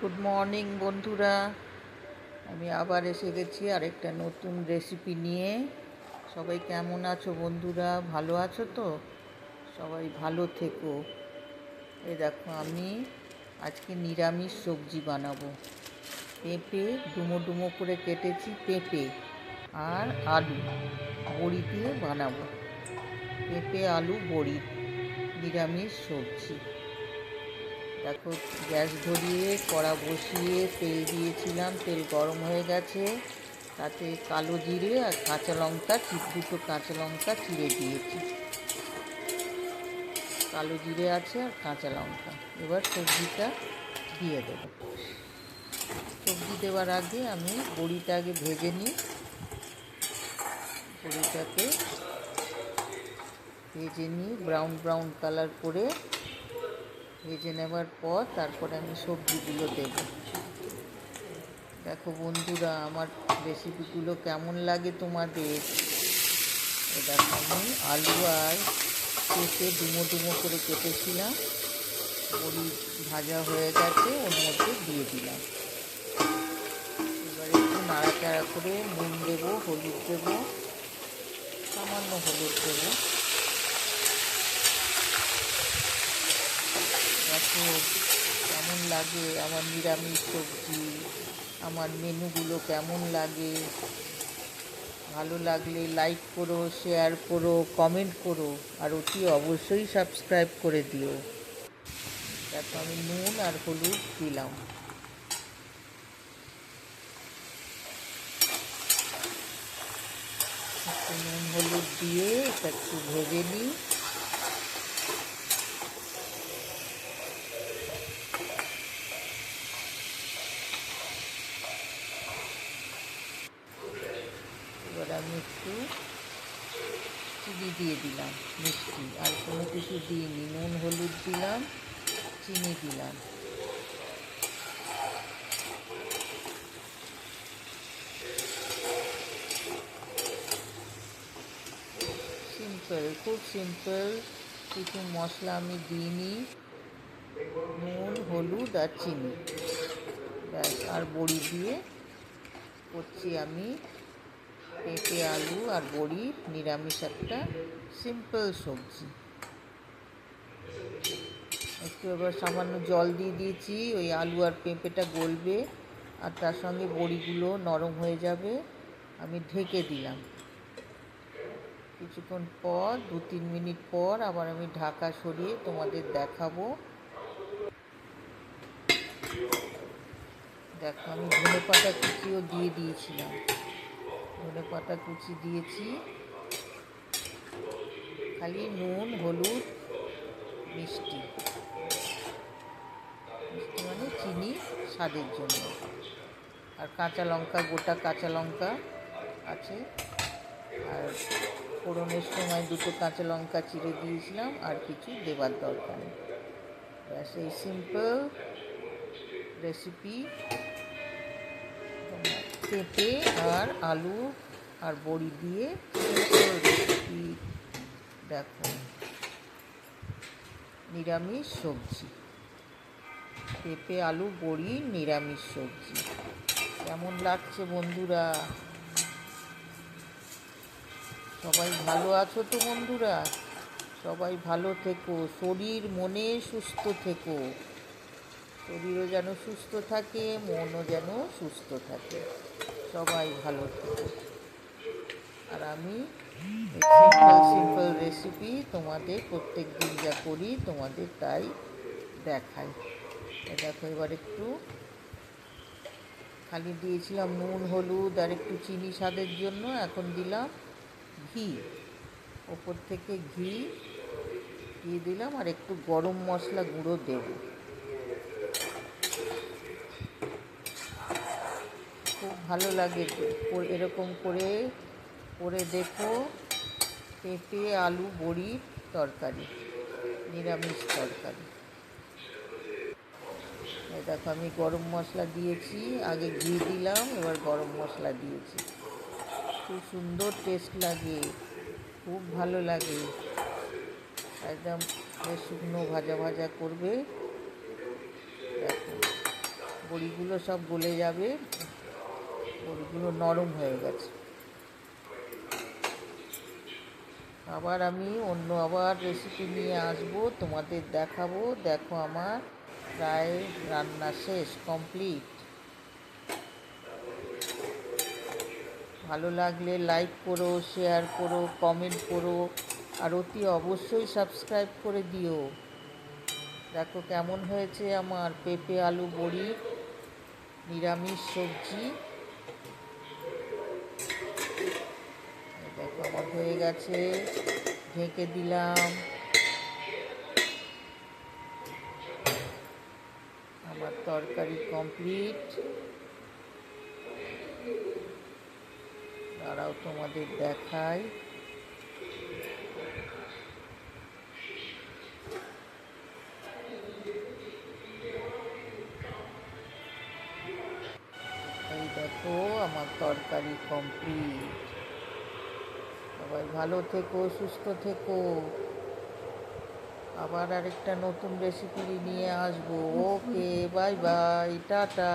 Good morning বন্ধুরা, আমি আবার এসে গেছি আরেকটা নতুন রেসিপি নিয়ে। সবাই কেমন আছো বন্ধুরা? ভালো আছো তো? সবাই ভালো থেকো। এই দেখো, আমি আজকে নিরামিষ সবজি বানাবো। পেঁপে ডুমো ডুমো করে কেটেছি, পেঁপে আর আলু বড়ি দিয়ে বানাবো। পেঁপে আলু বড়ি নিরামিষ সবজি। দেখো, গ্যাস ধরিয়ে কড়া বসিয়ে তেল দিয়েছিলাম, তেল গরম হয়ে গেছে। তাতে কালো জিরে আর কাঁচা লঙ্কা, দুটো কাঁচা লঙ্কা চিড়ে দিয়েছি। কালো জিরে আছে আর কাঁচা লঙ্কা। এবার সবজিটা দিয়ে দেবো। সবজি দেওয়ার আগে আমি বড়িটা আগে ভেজে নিই। বড়িটাকে ভেজে নিই ব্রাউন ব্রাউন কালার করে। ভেজে নেবার পর তারপরে আমি সবজিগুলো দেবো। দেখো বন্ধুরা, আমার রেসিপিগুলো কেমন লাগে তোমাদের। দেখো, আমি আলু আর পেঁপে ডুমো ডুমো করে কেটেছিলাম, বড়ি ভাজা হয়ে গেছে, ওর মধ্যে দিয়ে দিলাম। এবার একটু নাড়াচাড়া করে নুন দেবো, হলুদ দেবো, সামান্য হলুদ দেবো। দেখো কেমন লাগে আমার নিরামিষ সবজি, আমার মেনুগুলো কেমন লাগে। ভালো লাগলে লাইক করো, শেয়ার করো, কমেন্ট করো, আর অতি অবশ্যই সাবস্ক্রাইব করে দিও। দেখো, আমি নুন আর হলুদ দিলাম। একটু নুন হলুদ দিয়ে এটা একটু ভেজে নিই। এবার আমি একটু চিনি দিয়ে দিলাম, মিষ্টি, আর কোনো কিছু দিইনি। নুন হলুদ দিলাম, চিনি দিলাম। সিম্পল, খুব সিম্পল, কিছু মশলা আমি দিইনি। নুন হলুদ আর চিনি, ব্যাস। আর বড়ি দিয়ে করছি আমি পেঁপে আলু আর বড়ি নিরামিষ একটা সিম্পল সবজি। একটু এবার সামান্য জল দিয়ে দিয়েছি, ওই আলু আর পেঁপেটা গলবে আর তার সঙ্গে বড়িগুলো নরম হয়ে যাবে। আমি ঢেকে দিলাম। কিছুক্ষণ পর, 2-3 মিনিট পর আবার আমি ঢাকা সরিয়ে তোমাদের দেখাবো। দেখো, আমি ধনেপাতা কুচিও দিয়ে দিয়েছিলাম। ধনেপাতা কুচি দিয়েছি। খালি নুন হলুদ মিষ্টি, মিষ্টি মানে চিনি স্বাদের জন্য, আর কাঁচা লঙ্কা, গোটা কাঁচা লঙ্কা আছে। আর ফোড়নের সময় দুটো কাঁচা লঙ্কা চিড়ে দিয়েছিলাম, আর কিছু দেবার দরকার নেই। ব্যাস, এই সিম্পল রেসিপি পেঁপে আর আলু আর বড়ি দিয়ে সিম্পল রেসিপি। দেখো, নিরামিষ সবজি, পেঁপে আলু বড়ি নিরামিষ সবজি। কেমন লাগছে বন্ধুরা? সবাই ভালো আছো তো বন্ধুরা? সবাই ভালো থেকো, শরীর মনে সুস্থ থেকো। শরীরও যেন সুস্থ থাকে, মনও যেন সুস্থ থাকে। সবাই ভালো থেকো। আর আমি সিম্পল রেসিপি তোমাদের প্রত্যেক দিন যা করি তোমাদের তাই দেখাই। দেখো, এবার একটু খালি দিয়েছিলাম নুন হলুদ আর একটু চিনি স্বাদের জন্য, এখন দিলাম ঘি। ওপর থেকে ঘি দিয়ে দিলাম, আর একটু গরম মশলা গুঁড়ো দেব। খুব ভালো লাগে এরকম করে করে দেখো। পেঁপে আলু বড়ির তরকারি, নিরামিষ তরকারি। দেখো, আমি গরম মশলা দিয়েছি, আগে ঘি দিলাম, এবার গরম মশলা দিয়েছি। খুব সুন্দর টেস্ট লাগে, খুব ভালো লাগে। একদম শুকনো ভাজা ভাজা করবে। দেখো, বড়িগুলো সব গলে যাবে, বড়িগুলো নরম হয়ে গেছে। আবার আমি অন্য রেসিপি নিয়ে আসবো, তোমাদের দেখাবো। দেখো আমার প্রায় রান্না শেষ, কমপ্লিট। ভালো লাগলে লাইক করো, শেয়ার করো, কমেন্ট করো, আর অতি অবশ্যই সাবস্ক্রাইব করে দিও। দেখো কেমন হয়েছে আমার পেঁপে আলু বড়ি নিরামিষ সবজি। দেখো আমার হয়ে গেছে, ঢেকে দিলাম। আমার তরকারি কমপ্লিট। দাঁড়াও তোমাদের দেখাই। এই দেখো আমার তরকারি কমপ্লিট। সবাই ভালো থেকো, সুস্থ থেকো। আবার আরেকটা নতুন রেসিপি নিয়ে আসবো। ওকে, বাই বাই, টাটা।